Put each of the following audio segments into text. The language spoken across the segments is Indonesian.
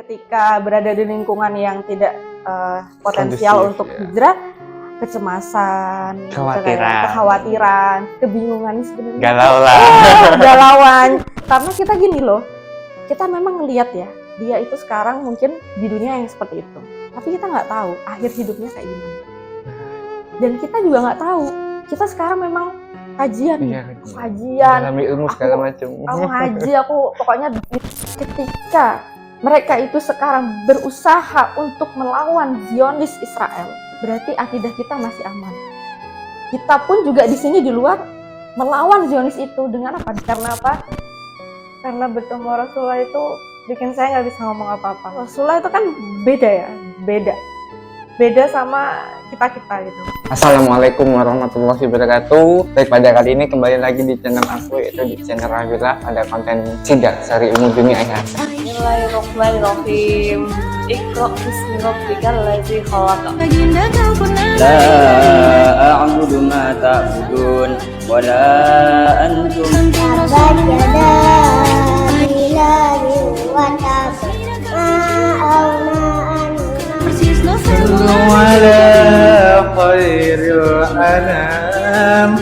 ketika berada di lingkungan yang tidak potensial untuk hijrah, kecemasan, kekhawatiran, kebingungan sebenarnya. Galau lah. Galauan. Karena kita gini loh, kita memang ngelihat ya, dia itu sekarang mungkin di dunia yang seperti itu. Tapi kita nggak tahu akhir hidupnya kayak gimana. Dan kita juga nggak tahu, kita sekarang memang kajian, dalam ilmu segala macam. Aku ngaji, aku pokoknya ketika mereka itu sekarang berusaha untuk melawan Zionis Israel, berarti akidah kita masih aman. Kita pun juga di sini di luar melawan Zionis itu dengan apa? Karena apa? Karena bertemu Rasulullah itu bikin saya nggak bisa ngomong apa-apa. Rasulullah itu kan beda ya, beda sama kita gitu. Assalamualaikum warahmatullahi wabarakatuh. Baik, pada kali ini kembali lagi di channel aku, yaitu di channel Rabilah, pada konten Sidak Sari Ilmu Dunia ya. Bismillahirrahmanirrahim. Iqra bismi rabbikal ladzi khalaq. La a'budu ma ta'budun wa la antum Tabajada bilari wa Ala khairil anam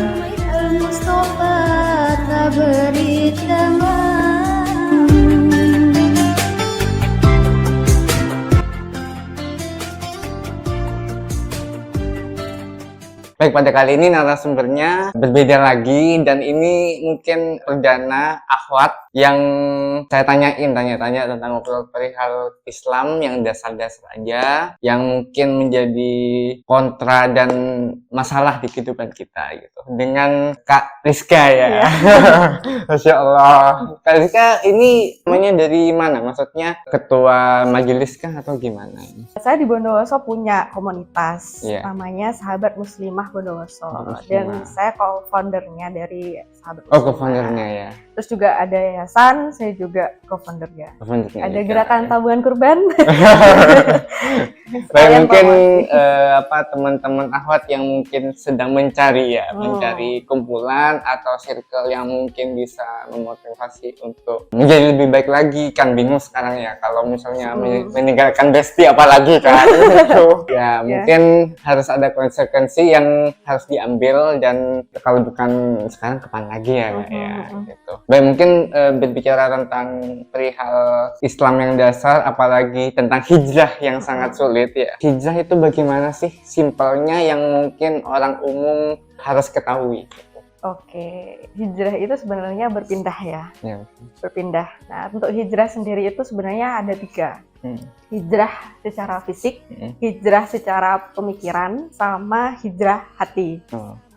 Al-Mustafa tabari tamam. Baik, pada kali ini narasumbernya berbeda lagi, dan ini mungkin perdana akhwat yang saya tanya-tanya tentang perihal Islam yang dasar-dasar aja, yang mungkin menjadi kontra dan masalah di kehidupan kita gitu. Dengan Kak Rizka ya. Masya Allah. Kak Rizka ini namanya dari mana? Maksudnya ketua majelis kah atau gimana? Saya di Bondowoso punya komunitas, namanya Sahabat Muslimah Bondowoso, dan saya co-foundernya dari Sahabat Muslimah. Oh, co-foundernya ya. Terus juga ada yayasan, saya juga co-foundernya. Ada gerakan tabungan kurban. Baik, mungkin teman-teman akhwat yang mungkin sedang mencari mencari kumpulan atau circle yang mungkin bisa memotivasi untuk menjadi lebih baik lagi, kan bingung sekarang ya kalau misalnya meninggalkan bestie apalagi kan. Mungkin harus ada konsekuensi yang harus diambil, dan kalau bukan sekarang kapan lagi ya gitu. Baik, mungkin berbicara tentang perihal Islam yang dasar, apalagi tentang hijrah yang sangat sulit ya. Hijrah itu bagaimana sih simpelnya yang mungkin orang umum harus ketahui? Oke, hijrah itu sebenarnya berpindah ya. Berpindah. Nah, untuk hijrah sendiri itu sebenarnya ada 3. Hijrah secara fisik, hijrah secara pemikiran, sama hijrah hati.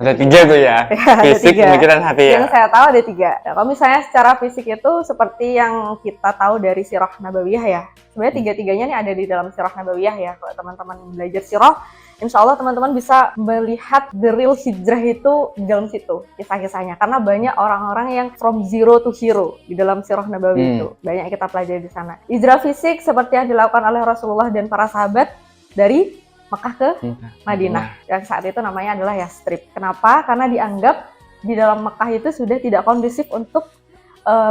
Ada 3 tuh ya? Fisik, pemikiran, hati ya? Yang saya tahu ada 3. Nah, kalau misalnya secara fisik itu seperti yang kita tahu dari Sirah Nabawiyah ya. Sebenarnya 3-tiganya nih ada di dalam Sirah Nabawiyah ya. Kalau teman-teman belajar Sirah, insya Allah teman-teman bisa melihat the real hijrah itu di dalam situ, kisah-kisahnya. Karena banyak orang-orang yang from zero to hero di dalam Sirah Nabawi itu. Banyak kita pelajari di sana. Hijrah fisik seperti yang dilakukan oleh Rasulullah dan para sahabat dari Mekah ke Madinah. Yang saat itu namanya adalah Yastrib. Kenapa? Karena dianggap di dalam Mekah itu sudah tidak kondusif untuk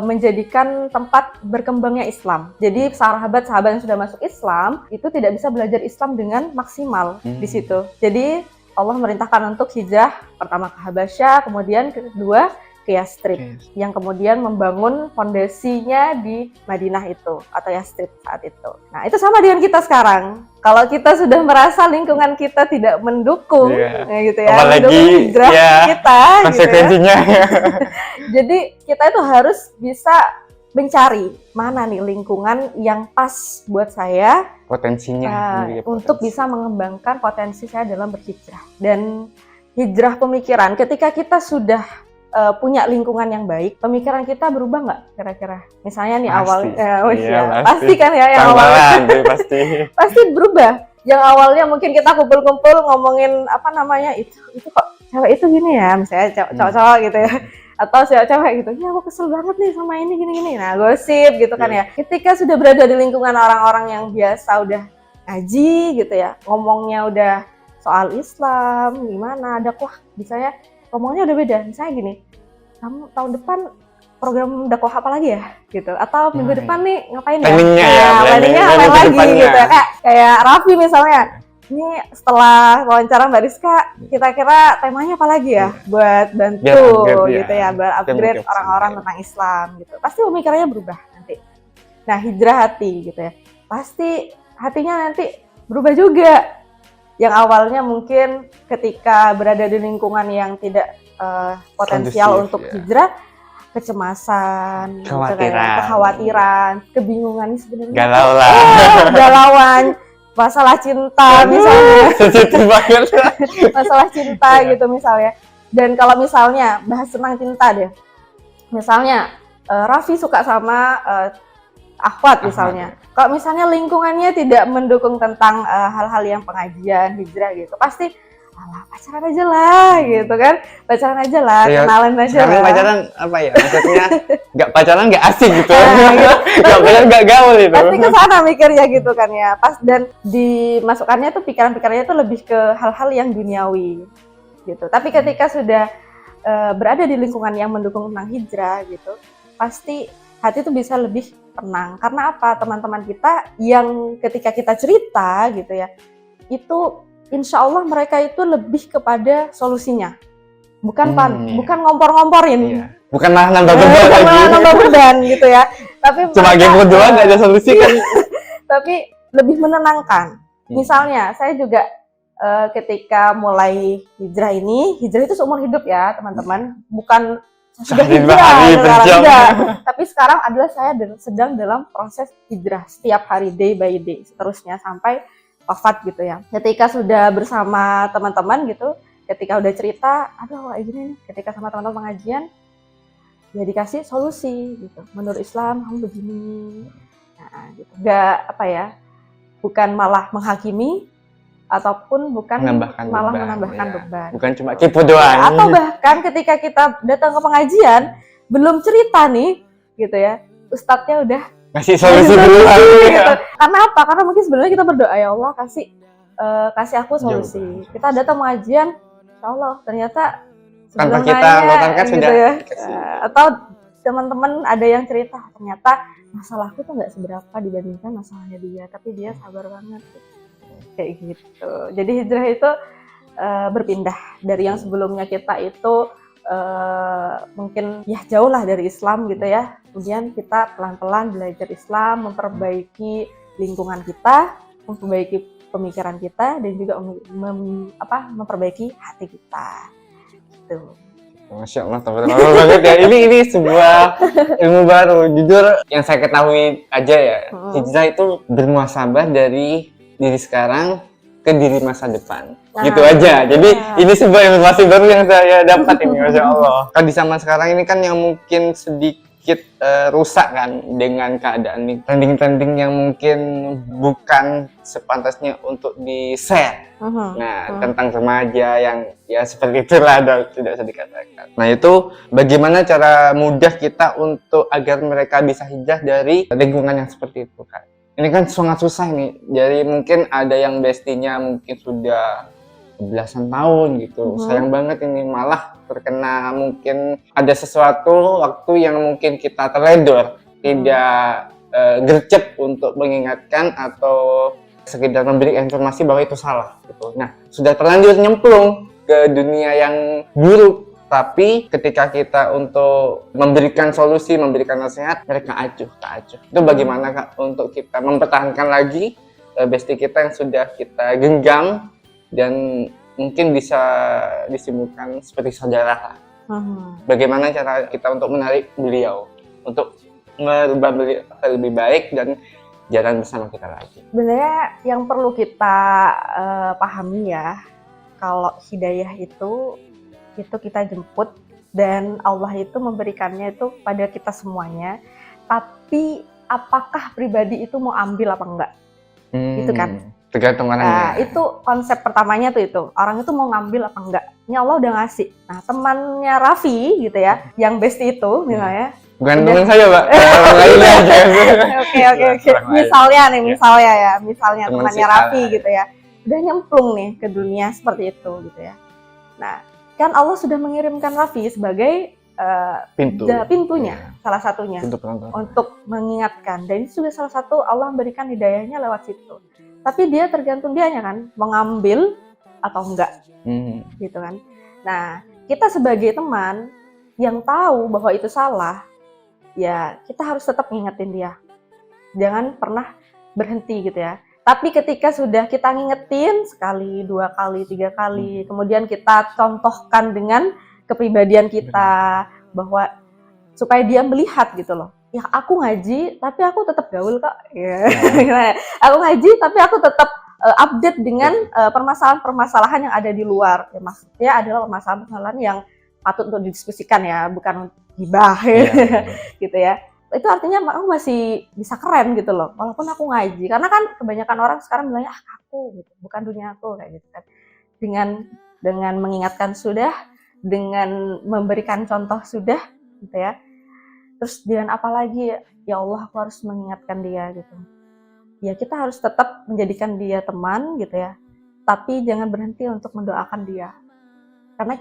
menjadikan tempat berkembangnya Islam. Jadi sahabat-sahabat yang sudah masuk Islam itu tidak bisa belajar Islam dengan maksimal di situ. Jadi Allah merintahkan untuk hijrah, pertama ke Habasyah, kemudian kedua ke Yastrib, yang kemudian membangun fondasinya di Madinah itu atau Yastrib saat itu. Nah, itu sama dengan kita sekarang. Kalau kita sudah merasa lingkungan kita tidak mendukung, gitu ya, apalagi hijrah kita, konsekuensinya. gitu ya. Jadi kita itu harus bisa mencari mana nih lingkungan yang pas buat saya, potensinya, untuk bisa mengembangkan potensi saya dalam berhijrah. Dan hijrah pemikiran, ketika kita sudah punya lingkungan yang baik, pemikiran kita berubah nggak kira-kira? Misalnya nih pasti kan ya, yang awalnya pasti berubah. Yang awalnya mungkin kita kumpul-kumpul ngomongin itu kok cewek itu gini ya, misalnya cowok-cowok gitu ya, atau cewek gitu, ya aku kesel banget nih sama ini gini-gini. Nah, gosip gitu kan ya. Ketika sudah berada di lingkungan orang-orang yang biasa udah ngaji gitu ya, ngomongnya udah soal Islam gimana, ada misalnya ngomongnya udah beda. Misalnya gini, kamu tahun depan program dakwah apa lagi ya gitu, atau minggu depan nih ngapain ya, Planningnya ya, planningnya planning apa lagi kedepannya. gitu ya, kayak Raffi misalnya, ini setelah wawancara Mbak Rizka kira-kira temanya apa lagi ya buat bantu Biar upgrade, gitu ya, biar upgrade Motivasi. orang-orang tentang Islam gitu, pasti pemikirannya berubah nanti. Nah, hijrah hati gitu ya, pasti hatinya nanti berubah juga. Yang awalnya mungkin ketika berada di lingkungan yang tidak potensial Kondusif, untuk ya. hijrah, kecemasan, gitu kan, kekhawatiran, kebingungan sebenarnya. Galau lah. Galauan, masalah cinta misalnya, Sensitif banget. masalah cinta Iya. gitu misalnya. Dan kalau misalnya bahas tentang cinta deh, misalnya Raffi suka sama Ahwat misalnya. Kalau misalnya lingkungannya tidak mendukung tentang hal-hal yang pengajian, hijrah gitu, pasti alah pacaran aja lah gitu kan, pacaran aja lah, Iya, kenalan aja Sekarang lah. pacaran apa ya? Maksudnya nggak pacaran nggak asik gitu. Nah, gitu. Nggak pacaran nggak gaul itu. Pasti ke sana mikirnya gitu kan ya. Pas dan dimasukkannya tuh pikiran-pikirannya tuh lebih ke hal-hal yang duniawi gitu. Tapi ketika sudah berada di lingkungan yang mendukung tentang hijrah gitu, pasti hati tuh bisa lebih tenang. Karena apa? Teman-teman kita yang ketika kita cerita gitu ya, itu insya Allah mereka itu lebih kepada solusinya. Bukan Iya. bukan ngompor-ngomporin. Iya. Bukan malah nambah beban Bukan lagi. malah nambah beban gitu ya. Tapi Cuma mereka, game berdua nggak ada solusi kan? tapi lebih menenangkan. Hmm. Misalnya saya juga ketika mulai hijrah ini, hijrah itu seumur hidup ya teman-teman, bukan sudah Sehari, dua hijrah hari, sekarang, berjam. enggak. Tapi sekarang adalah saya sedang dalam proses hijrah setiap hari, day by day, seterusnya sampai wafat gitu ya. Ketika sudah bersama teman-teman gitu, ketika udah cerita, aduh kayak gini nih, ketika sama teman-teman pengajian, ya dikasih solusi gitu. Menurut Islam kamu begini, nah gitu. Nggak apa ya, bukan malah menghakimi, ataupun bukan malah menambahkan ya. beban. Bukan cuma kipu doang. Atau bahkan ketika kita datang ke pengajian, belum cerita nih, gitu ya, ustadznya udah Ngasih solusi dulu. gitu. Karena apa? Karena mungkin sebenarnya kita berdoa, ya Allah kasih aku solusi. Jawaban. Kita datang pengajian, ya Allah ternyata Tanpa sebelum kita nanya, melontarkan gitu sudah ya. dikasih. Atau teman-teman ada yang cerita, ternyata masalahku tuh nggak seberapa dibandingkan masalahnya dia, tapi dia sabar banget. Kayak gitu. Jadi hijrah itu berpindah dari yang sebelumnya kita itu mungkin ya jauh lah dari Islam gitu ya. Kemudian kita pelan-pelan belajar Islam, memperbaiki lingkungan kita, memperbaiki pemikiran kita, dan juga memperbaiki hati kita. Gitu. Masya Allah, tabarakallah banget ya. Ini sebuah ilmu baru. Jujur, yang saya ketahui aja ya, hijrah itu bermuasabah dari diri sekarang ke diri masa depan. Gitu aja. Jadi ini sebuah informasi baru yang saya dapat ini, Masya Allah. Kalau di zaman sekarang ini kan yang mungkin sedikit rusak kan dengan keadaan ini. Trending-trending yang mungkin bukan sepantasnya untuk di-share. Nah, tentang remaja yang ya seperti itulah, tidak bisa dikatakan. Nah, itu bagaimana cara mudah kita untuk agar mereka bisa hijrah dari lingkungan yang seperti itu, kan? Ini kan sangat susah nih. Jadi mungkin ada yang bestinya mungkin sudah belasan tahun gitu. Sayang banget ini malah terkena mungkin ada sesuatu waktu yang mungkin kita teledor, tidak gercep untuk mengingatkan atau sekedar memberi informasi bahwa itu salah gitu. Nah, sudah terlanjur nyemplung ke dunia yang buruk, tapi ketika kita untuk memberikan solusi, memberikan nasihat, mereka acuh. Itu bagaimana Kak untuk kita mempertahankan lagi bestie kita yang sudah kita genggam dan mungkin bisa disimpulkan seperti saudara lah. Bagaimana cara kita untuk menarik beliau untuk merubah beliau lebih baik dan jalan bersama kita lagi. Sebenarnya yang perlu kita pahami ya, kalau hidayah itu kita jemput dan Allah itu memberikannya itu pada kita semuanya. Tapi apakah pribadi itu mau ambil apa enggak? Gitu kan? Tergantung orangnya. Nah, itu konsep pertamanya tuh itu. Orang itu mau ngambil apa enggak. Ini Allah udah ngasih. Nah, temannya Raffi gitu ya, yang bestie itu misalnya. Bukan teman saya, Pak. Orang lainnya aja. Oke. Misalnya ya. Misalnya Teman temannya si A. Raffi gitu ya. Udah nyemplung nih ke dunia seperti itu gitu ya. Nah, kan Allah sudah mengirimkan Raffi sebagai pintunya, Iya, salah satunya pintu penonton. untuk mengingatkan. Dan itu juga salah satu Allah memberikan hidayahnya lewat situ. Tapi dia tergantung dianya kan, mengambil atau enggak, gitu kan. Nah, kita sebagai teman yang tahu bahwa itu salah, ya kita harus tetap ngingetin dia. Jangan pernah berhenti gitu ya. Tapi ketika sudah kita ngingetin sekali, 2 kali, 3 kali, kemudian kita contohkan dengan kepribadian kita bahwa supaya dia melihat gitu loh. Ya aku ngaji, tapi aku tetap gaul kok. Ya. Aku ngaji, tapi aku tetap update dengan permasalahan-permasalahan yang ada di luar. Ya, maksudnya adalah permasalahan yang patut untuk didiskusikan ya, bukan gibah gitu ya. Itu artinya aku masih bisa keren gitu loh, walaupun aku ngaji. Karena kan kebanyakan orang sekarang bilangnya aku gitu, bukan dunia aku kayak gitu kan. Dengan mengingatkan sudah, dengan memberikan contoh sudah gitu ya. Terus dengan apa lagi ya Allah aku harus mengingatkan dia gitu. Ya kita harus tetap menjadikan dia teman gitu ya. Tapi jangan berhenti untuk mendoakan dia. Karena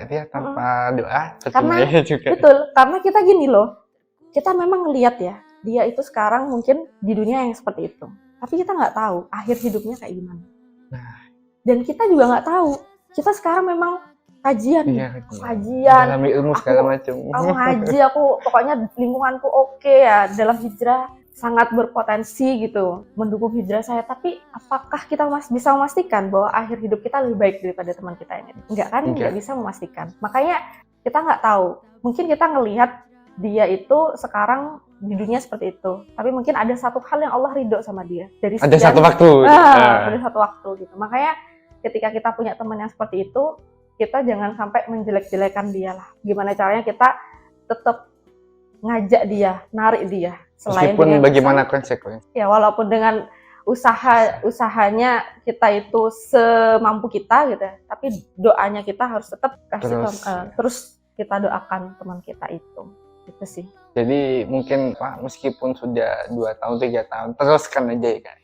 dia tanpa doa karena juga. Betul, karena kita gini loh. Kita memang ngelihat ya, dia itu sekarang mungkin di dunia yang seperti itu. Tapi kita nggak tahu akhir hidupnya kayak gimana. Dan kita juga nggak tahu. Kita sekarang memang kajian, dalam ilmu segala macam. Aku ngaji, aku pokoknya lingkunganku oke ya dalam hijrah, sangat berpotensi gitu mendukung hijrah saya. Tapi apakah kita bisa memastikan bahwa akhir hidup kita lebih baik daripada teman kita ini? Enggak kan? Enggak bisa memastikan. Makanya kita nggak tahu. Mungkin kita ngelihat dia itu sekarang di dunia seperti itu, tapi mungkin ada satu hal yang Allah ridho sama dia dari ada satu waktu. Ada satu waktu gitu. Makanya ketika kita punya teman yang seperti itu, kita jangan sampai menjelek-jelekan dia lah. Gimana caranya kita tetap ngajak dia, narik dia. Selain meskipun bagaimana konsekuensi. Ya walaupun dengan usahanya kita itu semampu kita gitu ya, tapi doanya kita harus tetap terus kita doakan teman kita itu. Itu sih. Jadi mungkin Pak, meskipun sudah 2 tahun, 3 tahun, teruskan aja ya kan.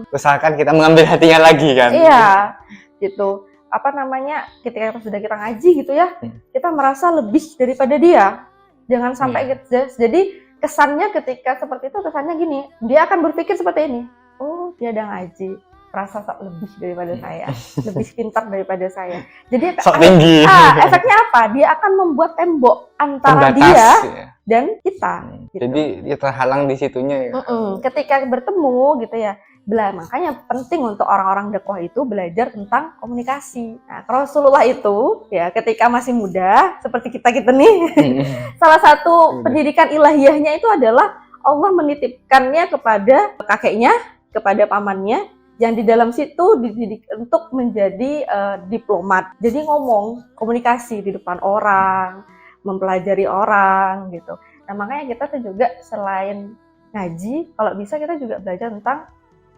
Usahakan kita mengambil hatinya lagi kan. Iya, gitu. Apa namanya, ketika sudah kita ngaji gitu ya, kita merasa lebih daripada dia. Jangan sampai jadi kesannya ketika seperti itu, kesannya gini, dia akan berpikir seperti ini. Oh, dia udah ngaji, merasa lebih daripada saya, lebih pintar daripada saya. Jadi tinggi. Efeknya apa? Dia akan membuat tembok antara pembatas, dia ya, dan kita. Gitu. Jadi dia terhalang di situnya ya. Ketika bertemu gitu ya. Makanya penting untuk orang-orang dakwah itu belajar tentang komunikasi. Nah, Rasulullah itu ya ketika masih muda seperti kita nih, salah satu pendidikan ilahiyahnya itu adalah Allah menitipkannya kepada kakeknya, kepada pamannya, yang di dalam situ dididik untuk menjadi diplomat. Jadi ngomong, komunikasi di depan orang, mempelajari orang gitu. Nah makanya kita tuh juga selain ngaji, kalau bisa kita juga belajar tentang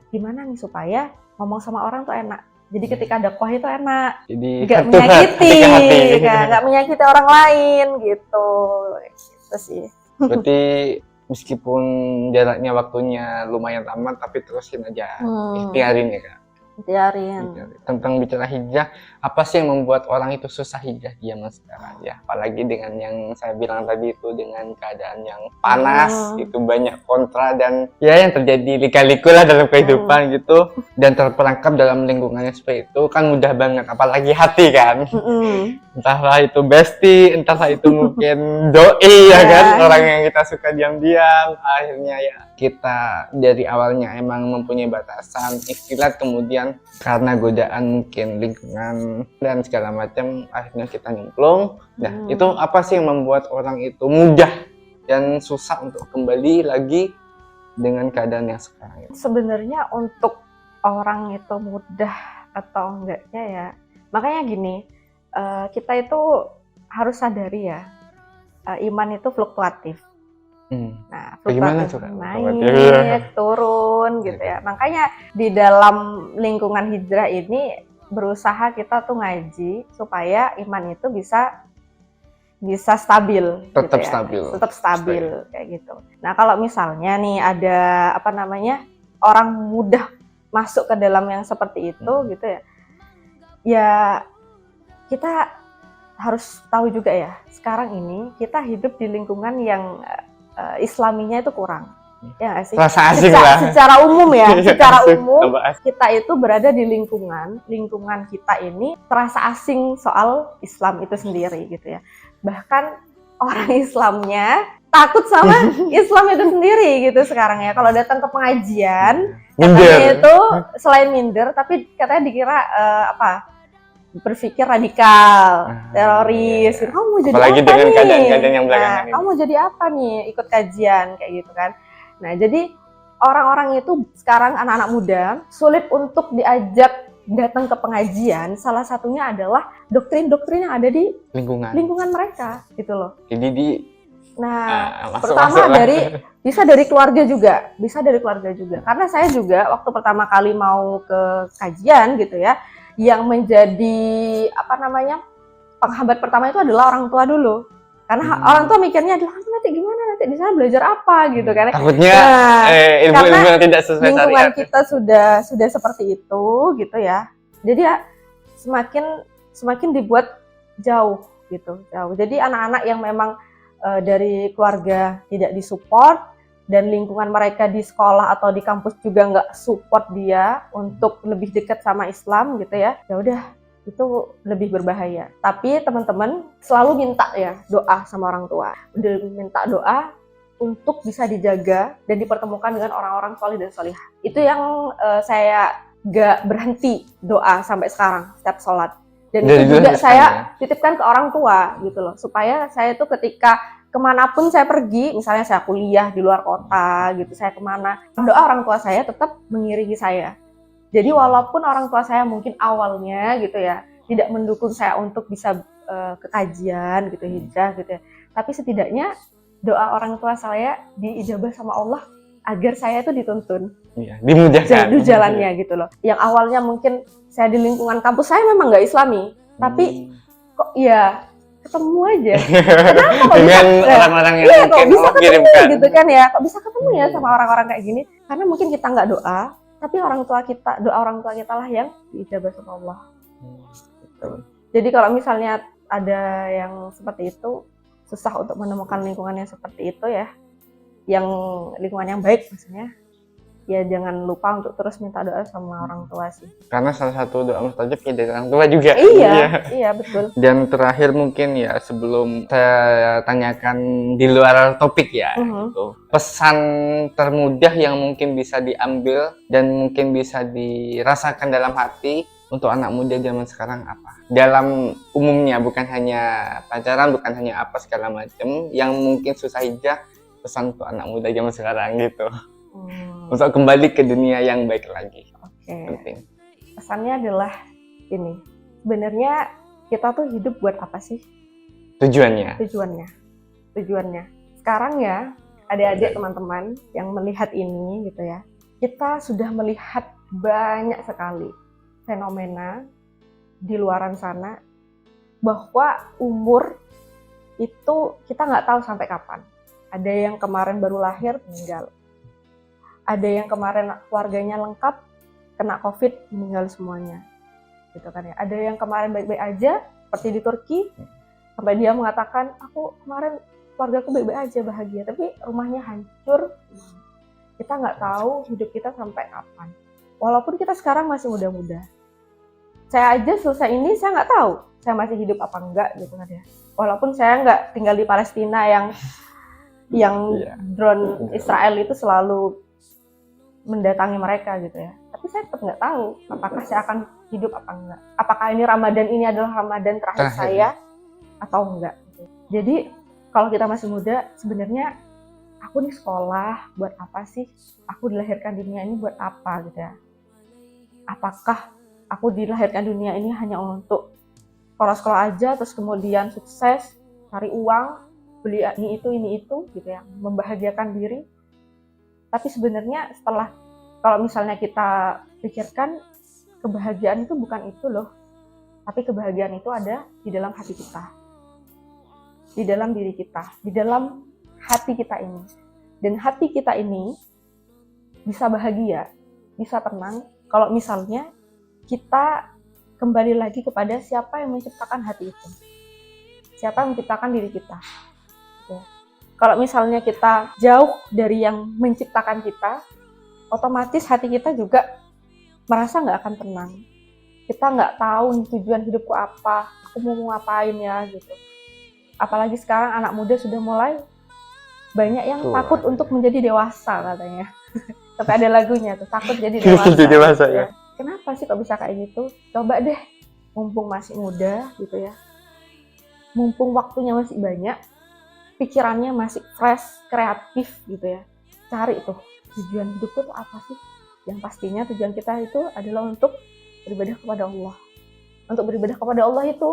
gimana nih supaya ngomong sama orang tuh enak. Jadi ketika dakwah itu enak, nggak menyakiti, nggak menyakiti orang lain gitu. Itu sih. Berarti meskipun jaraknya waktunya lumayan lama, tapi terusin aja, ikhtiarin ya Kak. Ikhtiarin. Tentang bicara hijrah, apa sih yang membuat orang itu susah hijrah di zaman sekarang ya? Apalagi dengan yang saya bilang tadi itu, dengan keadaan yang panas, itu banyak kontra dan ya yang terjadi lika-liku lah dalam kehidupan gitu, dan terperangkap dalam lingkungannya seperti itu kan mudah banget, apalagi hati kan. Entahlah itu bestie, entahlah itu mungkin doi ya kan, orang yang kita suka diam-diam, akhirnya ya kita dari awalnya emang mempunyai batasan ikhtilat, kemudian karena godaan mungkin lingkungan dan segala macam akhirnya kita nyemplung. Nah itu apa sih yang membuat orang itu mudah dan susah untuk kembali lagi dengan keadaan yang sekarang itu? Sebenarnya untuk orang itu mudah atau enggaknya ya, makanya gini, kita itu harus sadari ya, iman itu fluktuatif. Nah, bagaimana tuh, naik, turun gitu ya. Makanya di dalam lingkungan hijrah ini berusaha kita tuh ngaji supaya iman itu bisa stabil, tetap gitu ya. stabil, tetap stabil kayak gitu. Nah kalau misalnya nih ada orang mudah masuk ke dalam yang seperti itu gitu ya, ya kita harus tahu juga ya, sekarang ini kita hidup di lingkungan yang Islaminya itu kurang. Ya nggak sih? Rasa asing lah. Secara umum ya, secara umum Tambah asing. kita itu berada di lingkungan kita ini terasa asing soal Islam itu sendiri gitu ya. Bahkan orang Islamnya takut sama Islam itu sendiri gitu sekarang ya. Kalau datang ke pengajian, katanya itu selain minder, tapi katanya dikira berpikir radikal, teroris. Iya. Kamu mau jadi Apalagi apa dengan nih? keadaan-keadaan yang belakangan ini. Kamu mau jadi apa nih? Ikut kajian kayak gitu kan. Nah, jadi orang-orang itu sekarang anak-anak muda sulit untuk diajak datang ke pengajian. Salah satunya adalah doktrin-doktrin yang ada di lingkungan mereka gitu loh. Jadi Pertama bisa dari keluarga juga, Karena saya juga waktu pertama kali mau ke kajian gitu ya, yang menjadi penghambat pertama itu adalah orang tua dulu. Karena orang tua mikirnya adalah nanti gimana, nanti di sana belajar apa gitu kan. Takutnya ilmu-ilmu yang tidak sesuai lingkungan syariat. kita sudah seperti itu gitu ya. Jadi ya semakin dibuat jauh gitu, jauh. Jadi anak-anak yang memang dari keluarga tidak disupport dan lingkungan mereka di sekolah atau di kampus juga nggak support dia untuk lebih dekat sama Islam gitu ya. Ya udah, itu lebih berbahaya. Tapi teman-teman selalu minta ya doa sama orang tua. Minta doa untuk bisa dijaga dan dipertemukan dengan orang-orang solih dan solihah. Itu yang saya gak berhenti doa sampai sekarang setiap sholat. Dan itu juga saya titipkan ke orang tua gitu loh, supaya saya tuh ketika kemanapun saya pergi, misalnya saya kuliah di luar kota gitu, saya kemana, doa orang tua saya tetap mengiringi saya. Jadi walaupun orang tua saya mungkin awalnya gitu ya tidak mendukung saya untuk bisa ke kajian gitu, hijrah gitu ya, tapi setidaknya doa orang tua saya diijabah sama Allah agar saya itu dituntun, dimudahkan jalannya gitu loh. Yang awalnya mungkin saya di lingkungan kampus saya memang nggak Islami, tapi kok ya ketemu aja. Kenapa kok dengan bisa orang-orang yang kok mungkin bisa ketemu kirimkan gitu kan ya? Kok bisa ketemu ya sama orang-orang kayak gini? Karena mungkin kita nggak doa, tapi doa orang tua kita lah yang diijabah sama Allah. Jadi kalau misalnya ada yang seperti itu, susah untuk menemukan lingkungan yang seperti itu ya, yang lingkungan yang baik maksudnya. Ya jangan lupa untuk terus minta doa sama orang tua sih. Karena salah satu doa mustajab ya dari orang tua juga. Iya betul. Dan terakhir mungkin ya sebelum saya tanyakan di luar topik ya, gitu. Pesan termudah yang mungkin bisa diambil dan mungkin bisa dirasakan dalam hati untuk anak muda zaman sekarang apa? Dalam umumnya, bukan hanya pacaran, bukan hanya apa segala macam, yang mungkin susah hijrah, pesan untuk anak muda zaman sekarang gitu. Untuk kembali ke dunia yang baik lagi. Penting. Pesannya adalah ini. Sebenarnya kita tuh hidup buat apa sih? Tujuannya. Sekarang ya, adik-adik teman-teman yang melihat ini gitu ya. Kita sudah melihat banyak sekali fenomena di luaran sana bahwa umur itu kita nggak tahu sampai kapan. Ada yang kemarin baru lahir meninggal. Ada yang kemarin keluarganya lengkap, kena COVID, meninggal semuanya. Gitu kan ya. Ada yang kemarin baik-baik aja, seperti di Turki, sampai dia mengatakan, aku kemarin keluargaku baik-baik aja, bahagia. Tapi rumahnya hancur, kita nggak tahu hidup kita sampai kapan. Walaupun kita sekarang masih muda-muda. Saya aja selesai ini, saya nggak tahu saya masih hidup apa enggak, gitu kan ya. Walaupun saya nggak tinggal di Palestina yang drone Israel itu selalu mendatangi mereka gitu ya. Tapi saya tetap nggak tahu apakah saya akan hidup apa enggak. Apakah ini Ramadan ini adalah Ramadan terakhir saya atau enggak. Gitu. Jadi kalau kita masih muda, sebenarnya aku nih sekolah buat apa sih? Aku dilahirkan dunia ini buat apa gitu ya? Apakah aku dilahirkan dunia ini hanya untuk sekolah aja, terus kemudian sukses, cari uang, beli ini itu gitu ya, membahagiakan diri. Tapi sebenarnya kalau misalnya kita pikirkan, kebahagiaan itu bukan itu loh. Tapi kebahagiaan itu ada di dalam hati kita. Di dalam diri kita. Di dalam hati kita ini. Dan hati kita ini bisa bahagia, bisa tenang. Kalau misalnya kita kembali lagi kepada siapa yang menciptakan hati itu. Siapa yang menciptakan diri kita. Ya. Kalau misalnya kita jauh dari yang menciptakan kita, otomatis hati kita juga merasa nggak akan tenang. Kita nggak tahu tujuan hidupku apa, aku mau ngapain ya gitu. Apalagi sekarang anak muda sudah mulai banyak yang takut untuk menjadi dewasa katanya. Tapi ada lagunya tuh, takut jadi dewasa. Jadi dewasa ya. Kenapa sih kok bisa kayak gitu? Coba deh, mumpung masih muda gitu ya. Mumpung waktunya masih banyak, pikirannya masih fresh, kreatif gitu ya. Cari tuh, tujuan hidupku tuh apa sih? Yang pastinya tujuan kita itu adalah untuk beribadah kepada Allah. Untuk beribadah kepada Allah itu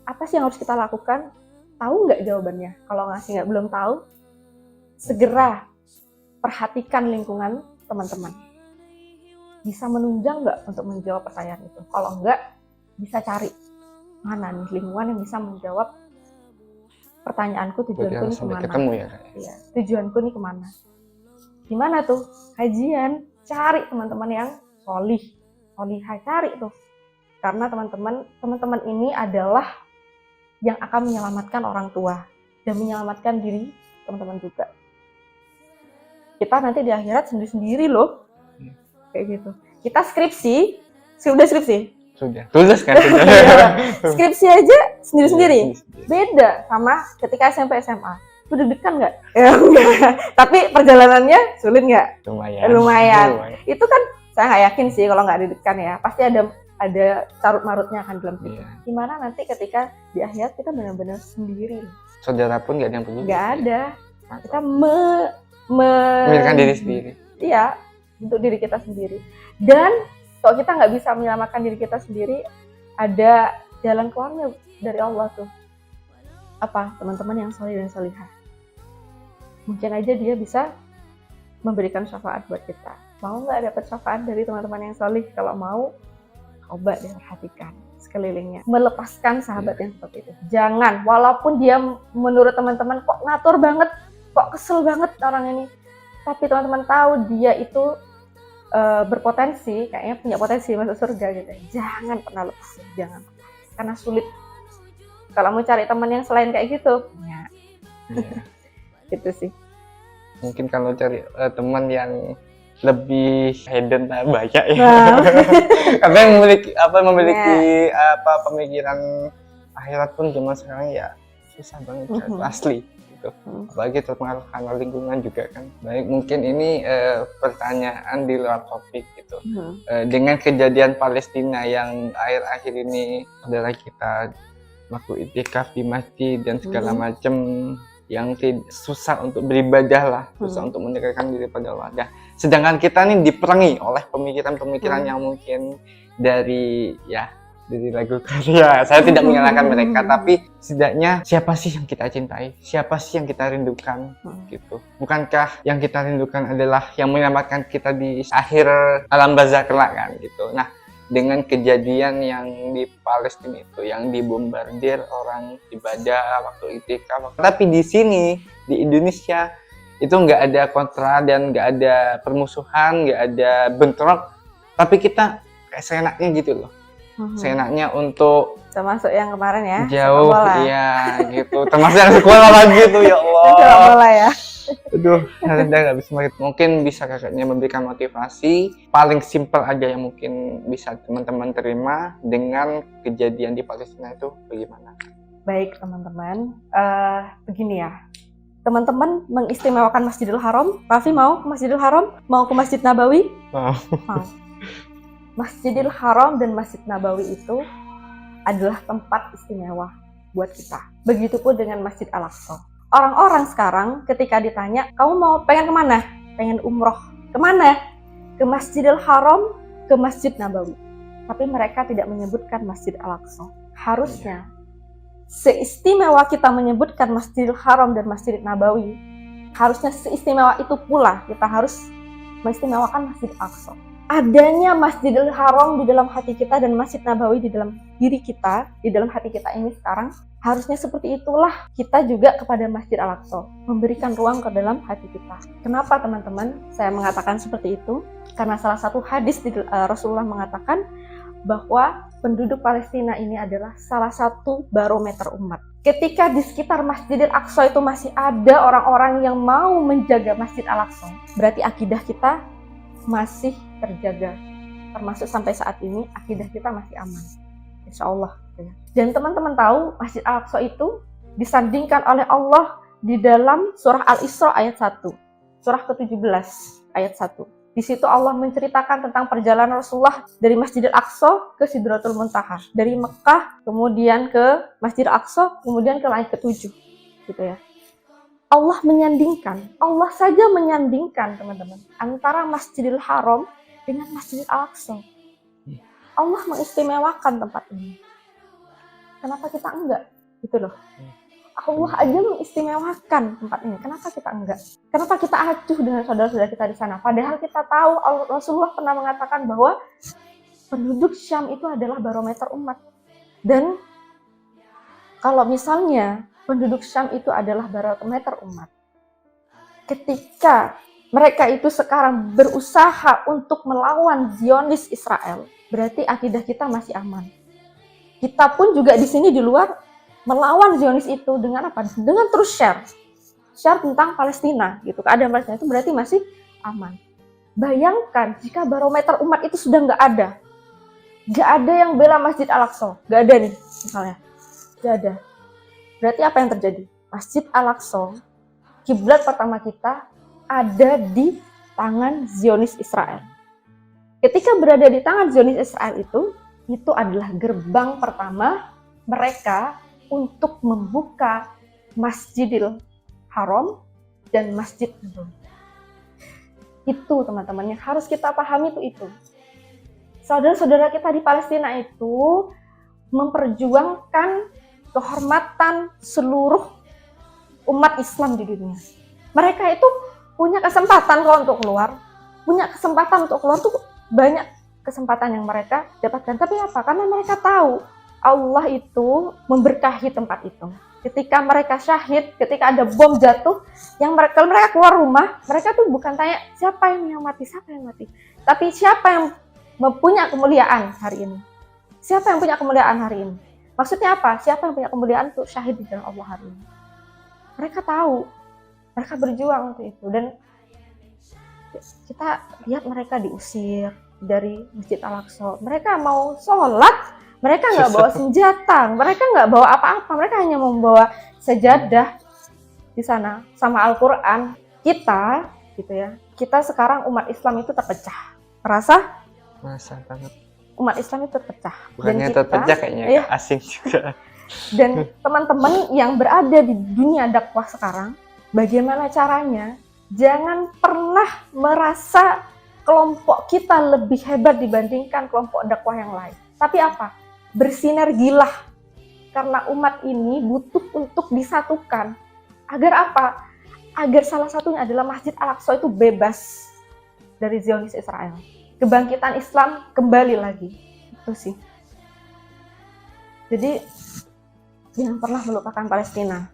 apa sih yang harus kita lakukan? Tahu nggak jawabannya? Kalau belum tahu, segera perhatikan lingkungan teman-teman. Bisa menunjang nggak untuk menjawab pertanyaan itu? Kalau nggak, bisa cari mana nih lingkungan yang bisa menjawab pertanyaanku, tujuanku ini kemana? Ketemu ya? Iya, tujuanku ini kemana? Gimana tuh? Kajian, cari teman-teman yang solihah, cari tuh. Karena teman-teman ini adalah yang akan menyelamatkan orang tua dan menyelamatkan diri teman-teman juga. Kita nanti di akhirat sendiri-sendiri loh. Kayak gitu. Kita skripsi. Sudah. Tulis kan? Sudah. Skripsi aja sendiri-sendiri. Beda sama ketika SMP SMA. Itu deg-degan nggak? Ya, enggak. Tapi perjalanannya sulit nggak? Lumayan. Itu kan saya nggak yakin sih kalau nggak deg-degan ya. Pasti ada carut marutnya kan dalam situ. Gimana nanti ketika di akhirat kita benar-benar sendiri. Saudara pun nggak ada yang peduli. Nggak ada. Kita memikirkan diri sendiri. Iya, untuk diri kita sendiri. Dan kalau kita nggak bisa menyelamatkan diri kita sendiri, ada jalan keluarnya dari Allah tuh. Apa? Teman-teman yang soleh dan solihah. Mungkin aja dia bisa memberikan syafaat buat kita. Mau nggak dapat syafaat dari teman-teman yang solih? Kalau mau, coba deh perhatikan sekelilingnya. Melepaskan sahabat yang seperti itu. Jangan, walaupun dia menurut teman-teman kok ngatur banget, kok kesel banget orang ini. Tapi teman-teman tahu dia itu berpotensi, kayaknya punya potensi masuk surga gitu. Jangan pernah lepas, jangan. Karena sulit. Kalau mau cari teman yang selain kayak gitu, ya. Gitu sih. Mungkin kalau cari teman yang lebih hidden banyak ya. Karena yang memiliki pemikiran akhirat pun zaman sekarang ya susah banget asli gitu. Apalagi terpengaruh karena lingkungan juga kan. Baik, mungkin ini pertanyaan di luar topik gitu. Dengan kejadian Palestina yang akhir-akhir ini adalah kita waktu iktikaf di masjid dan segala macam yang susah untuk beribadah lah, susah untuk mendekatkan diri pada Allah. Nah, sedangkan kita nih diperangi oleh pemikiran-pemikiran yang mungkin dari lagu karya. Saya tidak menyalahkan mereka, tapi setidaknya siapa sih yang kita cintai? Siapa sih yang kita rindukan? Gitu. Bukankah yang kita rindukan adalah yang menyelamatkan kita di akhir alam barzakh kelak kan gitu. Nah, dengan kejadian yang di Palestina itu, yang dibombardir orang ibadah waktu iktikaf. Tapi di sini, di Indonesia, itu nggak ada kontra dan nggak ada permusuhan, nggak ada bentrok. Tapi kita kayak seenaknya gitu loh. Seenaknya untuk termasuk yang kemarin ya, jauh, iya gitu. Termasuk yang sekolah lagi tuh, ya Allah. Sepak bola ya. Aduh, udah nggak bisa. Mungkin bisa kakaknya memberikan motivasi paling simpel aja yang mungkin bisa teman-teman terima dengan kejadian di Palestina itu bagaimana? Baik teman-teman, begini ya. Teman-teman mengistimewakan Masjidil Haram. Raffi mau ke Masjidil Haram? Mau ke Masjid Nabawi? Mau. Masjidil Haram dan Masjid Nabawi itu adalah tempat istimewa buat kita. Begitupun dengan Masjid Al-Aqsa. Orang-orang sekarang ketika ditanya, kamu pengen kemana? Pengen umroh. Kemana? Ke Masjidil Haram, ke Masjid Nabawi. Tapi mereka tidak menyebutkan Masjid Al-Aqsa. Harusnya seistimewa kita menyebutkan Masjidil Haram dan Masjid Nabawi, harusnya seistimewa itu pula kita harus mengistimewakan Masjid Al-Aqsa. Adanya Masjidil Haram di dalam hati kita dan Masjid Nabawi di dalam diri kita, di dalam hati kita ini sekarang, harusnya seperti itulah kita juga kepada Masjid Al-Aqsa, memberikan ruang ke dalam hati kita. Kenapa teman-teman saya mengatakan seperti itu? Karena salah satu hadis Rasulullah mengatakan bahwa penduduk Palestina ini adalah salah satu barometer umat. Ketika di sekitar Masjidil Aqsa itu masih ada orang-orang yang mau menjaga Masjid Al-Aqsa, berarti akidah kita masih terjaga. Termasuk sampai saat ini, akidah kita masih aman. Insya Allah. Dan teman-teman tahu, Masjid Al-Aqsa itu disandingkan oleh Allah di dalam surah Al-Isra ayat 1. Surah ke-17 ayat 1. Di situ Allah menceritakan tentang perjalanan Rasulullah dari Masjidil Aqsa ke Sidratul Muntaha. Dari Mekah, kemudian ke Masjidil Aqsa, kemudian ke langit ke-7. Gitu ya. Allah menyandingkan, Allah saja menyandingkan teman-teman, antara Masjidil Haram dengan Masjidil Al-Aqsa. Allah mengistimewakan tempat ini. Kenapa kita enggak? Gitu loh. Allah aja mengistimewakan tempat ini. Kenapa kita enggak? Kenapa kita acuh dengan saudara-saudara kita di sana? Padahal kita tahu Rasulullah pernah mengatakan bahwa penduduk Syam itu adalah barometer umat. Dan kalau misalnya penduduk Syam itu adalah barometer umat, ketika mereka itu sekarang berusaha untuk melawan Zionis Israel, berarti akidah kita masih aman. Kita pun juga di sini di luar melawan Zionis itu dengan apa? Dengan terus share tentang Palestina, gitu. Keadaan Palestina itu berarti masih aman. Bayangkan jika barometer umat itu sudah nggak ada yang bela Masjid Al-Aqsa, nggak ada nih, misalnya, nggak ada. Berarti apa yang terjadi? Masjid Al-Aqsa, kiblat pertama kita, ada di tangan Zionis Israel. Ketika berada di tangan Zionis Israel itu adalah gerbang pertama mereka untuk membuka Masjidil Haram dan Masjid Nabawi. Itu teman-teman yang harus kita pahami itu. Saudara-saudara kita di Palestina itu memperjuangkan kehormatan seluruh umat Islam di dunia. Mereka itu punya kesempatan untuk keluar. Punya kesempatan untuk keluar tuh banyak kesempatan yang mereka dapatkan. Tapi apa? Karena mereka tahu Allah itu memberkahi tempat itu. Ketika mereka syahid, ketika ada bom jatuh, kalau mereka keluar rumah, mereka tuh bukan tanya siapa yang mati, tapi siapa yang mempunyai kemuliaan hari ini. Siapa yang punya kemuliaan hari ini? Maksudnya apa? Siapa yang punya kemuliaan untuk syahid di dalam Allah hari ini? Mereka tahu, mereka berjuang untuk itu. Dan kita lihat mereka diusir dari Masjid Al-Aqsa. Mereka mau sholat, mereka nggak bawa senjata, mereka nggak bawa apa-apa, mereka hanya membawa sejadah di sana sama Al-Quran. Kita, gitu ya, kita sekarang umat Islam itu terpecah. Merasa banget. Umat Islam itu terpecah. Bukannya terpecah kayaknya, iya. asing juga. Dan teman-teman yang berada di dunia dakwah sekarang, bagaimana caranya? Jangan pernah merasa kelompok kita lebih hebat dibandingkan kelompok dakwah yang lain. Tapi apa? Bersinergilah, karena umat ini butuh untuk disatukan. Agar apa? Agar salah satunya adalah Masjid Al-Aqsa itu bebas dari Zionis Israel. Kebangkitan Islam kembali lagi. Itu sih. Jadi jangan pernah melupakan Palestina.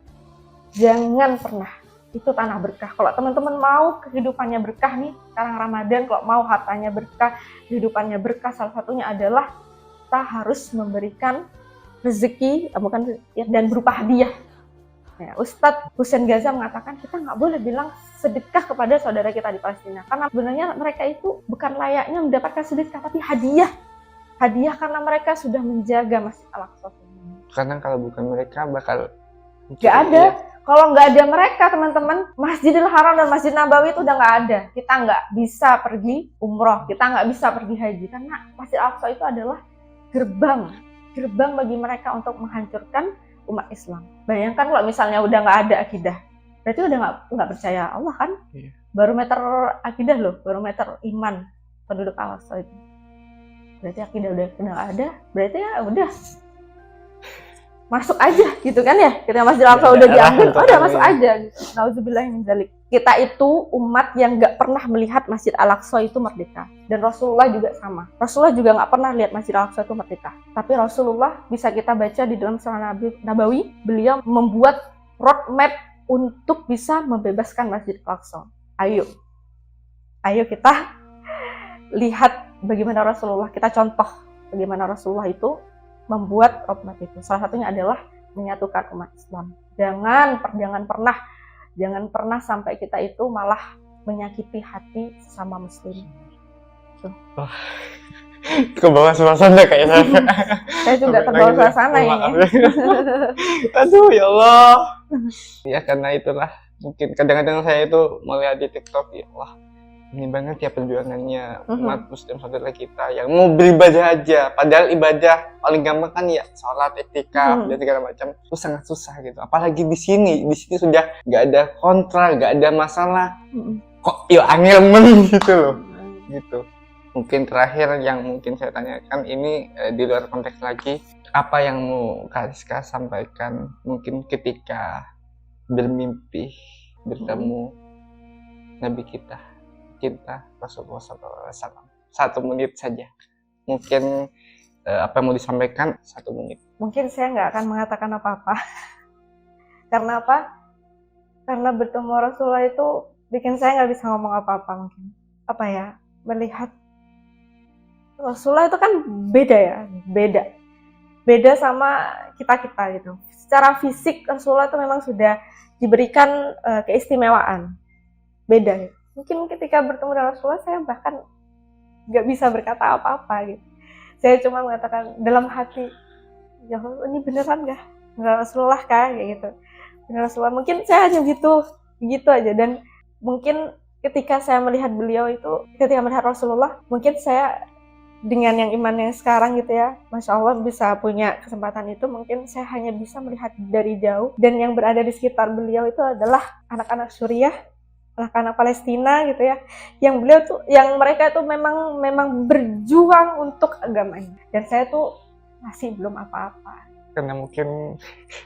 Jangan pernah. Itu tanah berkah. Kalau teman-teman mau kehidupannya berkah nih, sekarang Ramadan, kalau mau hartanya berkah, kehidupannya berkah, salah satunya adalah kita harus memberikan rezeki dan berupa hadiah. Ya, Ustadz Husain Gaza mengatakan kita nggak boleh bilang sedekah kepada saudara kita di Palestina, karena sebenarnya mereka itu bukan layaknya mendapatkan sedekah, tapi hadiah karena mereka sudah menjaga Masjid Al-Aqsa. Karena kalau bukan mereka bakal nggak ada. Kalau nggak ada mereka, teman-teman, Masjidil Haram dan Masjid Nabawi itu udah nggak ada. Kita nggak bisa pergi umroh, kita nggak bisa pergi haji, karena Masjid Al-Aqsa itu adalah gerbang bagi mereka untuk menghancurkan umat Islam. Bayangkan kalau misalnya udah nggak ada akidah, berarti udah nggak percaya Allah kan? Iya. Barometer akidah loh, barometer iman penduduk Al-Aqsa itu. Berarti akidah udah nggak ada, berarti ya udah masuk aja gitu kan ya. Ketika Masjid Al-Aqsa udah diambil, udah masuk aja gitu. Nauzubillah min dzalik. Kita itu umat yang nggak pernah melihat Masjid Al-Aqsa itu merdeka. Dan Rasulullah juga sama. Rasulullah juga nggak pernah lihat Masjid Al-Aqsa itu merdeka. Tapi Rasulullah bisa kita baca di dalam Surah Nabawi, beliau membuat roadmap untuk bisa membebaskan Masjid Al-Aqsa. Ayo kita lihat bagaimana Rasulullah, kita contoh bagaimana Rasulullah itu membuat roadmap itu. Salah satunya adalah menyatukan umat Islam. Jangan pernah sampai kita itu malah menyakiti hati sesama muslim. Ke bawah suasana kayaknya. Saya juga terbawa suasana ini. Aduh ya Allah. Ya karena itulah mungkin kadang-kadang saya itu melihat di TikTok, ya Allah, ini banget ya perjuangannya umat muslim saudara kita yang mau beribadah aja, padahal ibadah paling gampang kan ya sholat, iktikaf dan segala macam, itu sangat susah gitu. Apalagi di sini sudah nggak ada kontra, nggak ada masalah, kok ya angel gitu loh, gitu. Mungkin terakhir yang mungkin saya tanyakan ini di luar konteks lagi, apa yang mau Kak Rizka sampaikan mungkin ketika bermimpi bertemu Nabi kita cinta Rasulullah SAW. 1 menit saja. Mungkin apa yang mau disampaikan 1 menit. Mungkin saya nggak akan mengatakan apa-apa. Karena apa? Karena bertemu Rasulullah itu bikin saya nggak bisa ngomong apa-apa mungkin. Apa ya? Melihat Rasulullah itu kan beda ya, beda sama kita gitu. Secara fisik Rasulullah itu memang sudah diberikan keistimewaan, beda ya. Mungkin ketika bertemu dengan Rasulullah saya bahkan nggak bisa berkata apa-apa gitu. Saya cuma mengatakan dalam hati, ya Allah, ini beneran nggak Rasulullah kah, kayak gitu. Bener Rasulullah. Mungkin saya hanya gitu aja. Dan mungkin ketika saya melihat beliau itu, ketika melihat Rasulullah, mungkin saya dengan yang iman yang sekarang gitu ya, Masya Allah bisa punya kesempatan itu, mungkin saya hanya bisa melihat dari jauh, dan yang berada di sekitar beliau itu adalah anak-anak Suriah, anak-anak Palestina gitu ya, yang mereka itu memang berjuang untuk agama ini, dan saya tuh masih belum apa-apa. Karena mungkin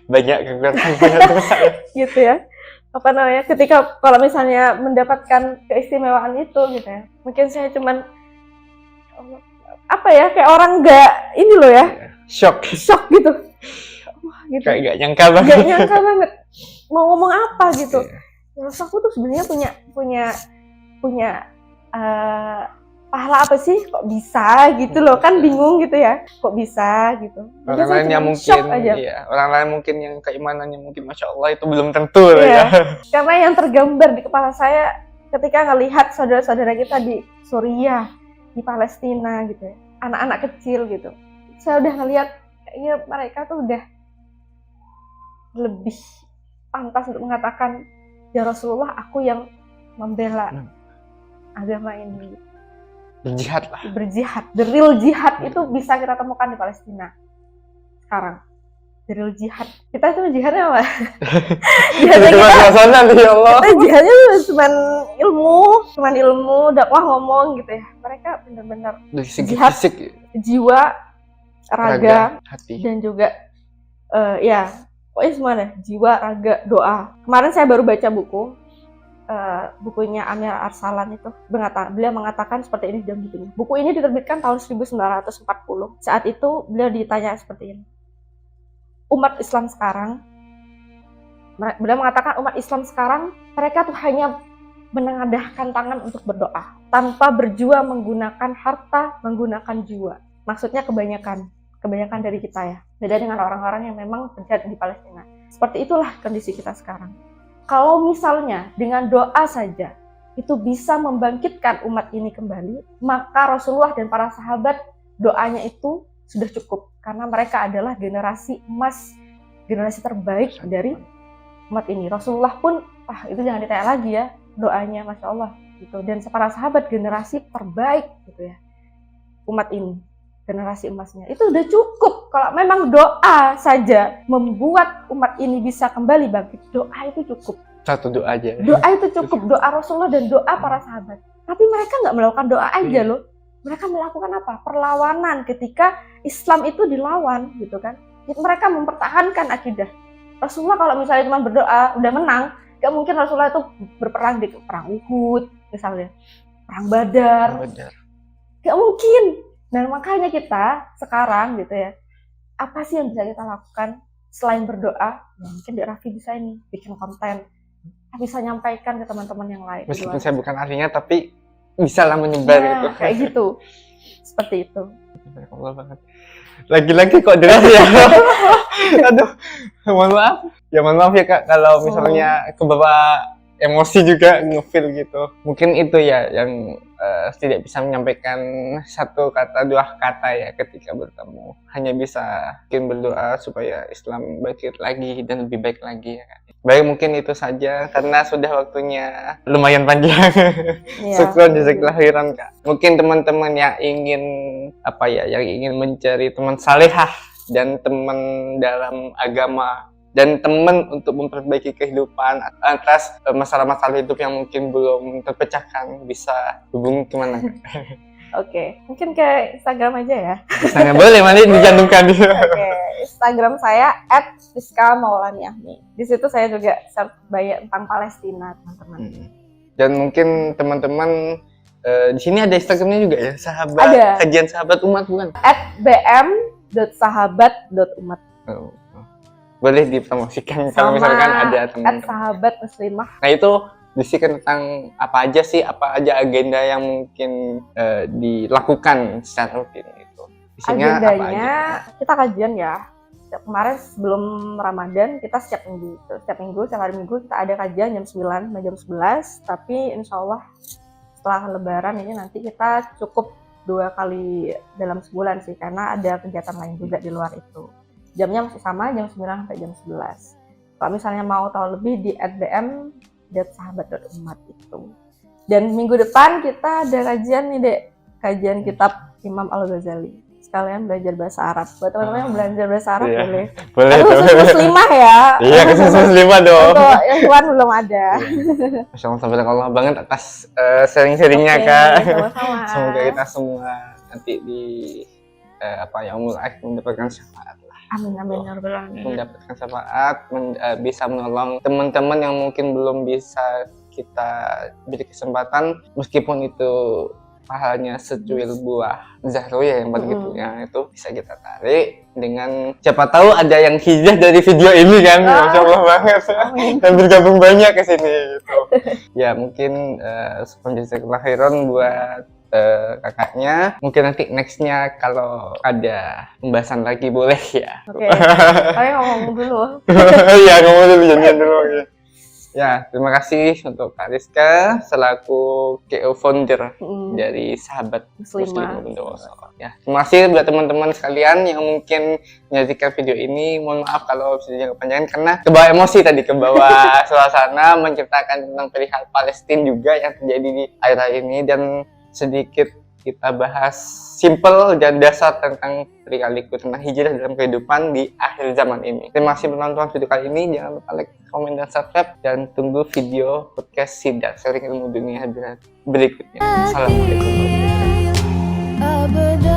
banyak kekurangan saya. Gitu ya. Apa namanya? Ketika kalau misalnya mendapatkan keistimewaan itu gitu ya, mungkin saya cuman apa ya, kayak orang nggak ini loh ya, shock gitu. Wah, gitu. Kayak nggak nyangka banget mau ngomong apa gitu. Terus aku tuh sebenarnya punya pahala apa sih, kok bisa gitu loh, kan bingung gitu ya, kok bisa gitu. Orang lain yang mungkin orang lain mungkin yang keimanannya mungkin Masya Allah itu belum tentu ya. Karena yang tergambar di kepala saya ketika ngelihat saudara-saudara kita di Suriah, di Palestina gitu ya, anak-anak kecil gitu, saya udah ngelihat kayaknya mereka tuh udah lebih pantas untuk mengatakan, ya Rasulullah, aku yang membela agama ini. Berjihad. The real jihad itu bisa kita temukan di Palestina sekarang. The real jihad. Kita itu jihadnya apa? Kita jihadnya cuman ilmu, dakwah, ngomong gitu ya. Mereka benar-benar jihad fisik, jiwa, raga, hati, dan juga pokoknya semuanya, jiwa, raga, doa. Kemarin saya baru baca bukunya Amir Arsalan itu, beliau mengatakan seperti ini dalam bukunya. Buku ini diterbitkan tahun 1940. Saat itu beliau ditanya seperti ini. Umat Islam sekarang, beliau mengatakan umat Islam sekarang, mereka tuh hanya menengadahkan tangan untuk berdoa, tanpa berjuang menggunakan harta, menggunakan jiwa. Maksudnya kebanyakan dari kita ya. Beda dengan orang-orang yang memang terjadi di Palestina. Seperti itulah kondisi kita sekarang. Kalau misalnya dengan doa saja itu bisa membangkitkan umat ini kembali, maka Rasulullah dan para sahabat doanya itu sudah cukup. Karena mereka adalah generasi emas, generasi terbaik dari umat ini. Rasulullah pun, itu jangan ditanya lagi ya, doanya Masya Allah. Gitu. Dan para sahabat generasi terbaik gitu ya, umat ini, generasi emasnya. Itu udah cukup. Kalau memang doa saja membuat umat ini bisa kembali bangkit, doa itu cukup. Satu doa aja. Doa itu cukup, doa Rasulullah dan doa para sahabat. Tapi mereka nggak melakukan doa aja loh. Mereka melakukan apa? Perlawanan ketika Islam itu dilawan gitu kan. Mereka mempertahankan akidah. Rasulullah kalau misalnya cuma berdoa udah menang, nggak mungkin Rasulullah itu berperang di perang Uhud misalnya, perang Badar. Nggak mungkin. Dan makanya kita sekarang gitu ya, apa sih yang bisa kita lakukan selain berdoa? Ya, mungkin Dek Raffi bisa ini bikin konten, bisa nyampaikan ke teman-teman yang lain. Meskipun saya bukan ahlinya, tapi bisa lah menyebar gitu. Kayak gitu. Seperti itu. Allah banget. Lagi-lagi kok deras ya. Aduh, mohon maaf. Ya mohon maaf ya Kak kalau misalnya kebawa emosi juga ngefeel gitu. Mungkin itu ya yang tidak bisa menyampaikan satu kata, dua kata ya ketika bertemu. Hanya bisa mungkin berdoa supaya Islam bangkit lagi dan lebih baik lagi ya Kak. Baik, mungkin itu saja karena sudah waktunya lumayan panjang. Iya. Syukron jazakallahu khairan Kak. Mungkin teman-teman yang ingin yang ingin mencari teman salehah dan teman dalam agama dan teman untuk memperbaiki kehidupan atas masalah-masalah hidup yang mungkin belum terpecahkan, bisa hubungi kemana? Oke, mungkin ke Instagram aja ya. Misalnya boleh, mari dicantumkan di Oke, Instagram saya @rizka_maulani_ahmi. Di situ saya juga share banyak tentang Palestina, teman-teman. Dan mungkin teman-teman di sini ada Instagramnya juga ya, sahabat Ada. kajian sahabat umat bukan? @bm.sahabat.umat. Oh. Boleh dipromosikan kalau misalkan ada teman-teman. @sahabat muslimah. Nah itu disini tentang apa aja sih, apa aja agenda yang mungkin dilakukan secara rutin itu. Isinya apa aja? Agendanya kita kajian ya. Kemarin sebelum Ramadan kita setiap minggu, setiap hari Minggu kita ada kajian jam 9 sampai jam 11. Tapi insya Allah setelah Lebaran ini nanti kita cukup 2 kali dalam sebulan sih, karena ada kegiatan lain juga di luar itu. Jamnya masih sama, jam 9 sampai jam 11. Kalau misalnya mau tahu lebih di @bm.sahabat.umat itu. Dan minggu depan kita ada kajian nih Dek, kajian kitab Imam Al-Ghazali. Sekalian belajar bahasa Arab. Buat teman-teman yang belajar bahasa Arab Iya. boleh. Boleh. Tapi khusus muslimah ya. Iya, khusus muslimah dong. Untuk yang luar belum ada. Masya Allah, tabarakallah banget atas sharing-sharingnya Oke, Kak. sama-sama. Semoga kita semua nanti di Yaumul Akhir mendapatkan syafaat. Amin amin ya rabbal alamin. Mendapatkan syafaat, bisa menolong teman-teman yang mungkin belum bisa kita beri kesempatan, meskipun itu pahalanya secuil buah zahrul ya yang begitu ya, itu bisa kita tarik dengan siapa tahu ada yang hijrah dari video ini kan. Masya Allah banget. Dan bergabung banyak ke sini gitu. Ya mungkin jazakallahu khairan buat kakaknya. Mungkin nanti nextnya kalau ada pembahasan lagi boleh ya. Oke. Kalian ngomong dulu. Iya, ngomong dulu, janjian dulu. Oke. Ya, terima kasih untuk Kak Rizka selaku KO founder dari Sahabat Muslimah. Ya, terima kasih buat teman-teman sekalian yang mungkin menyaksikan video ini. Mohon maaf kalau videonya kepanjangan karena kebawa emosi tadi, kebawa suasana menceritakan tentang perihal Palestina juga yang terjadi di akhir-akhir ini, dan sedikit kita bahas simple dan dasar tentang lika-liku tentang hijrah dalam kehidupan di akhir zaman ini. Terima kasih menonton video kali ini. Jangan lupa like, komen, dan subscribe. Dan tunggu video podcast Sidat Sharing Ilmu Dunia berikutnya. Assalamualaikum warahmatullahi wabarakatuh.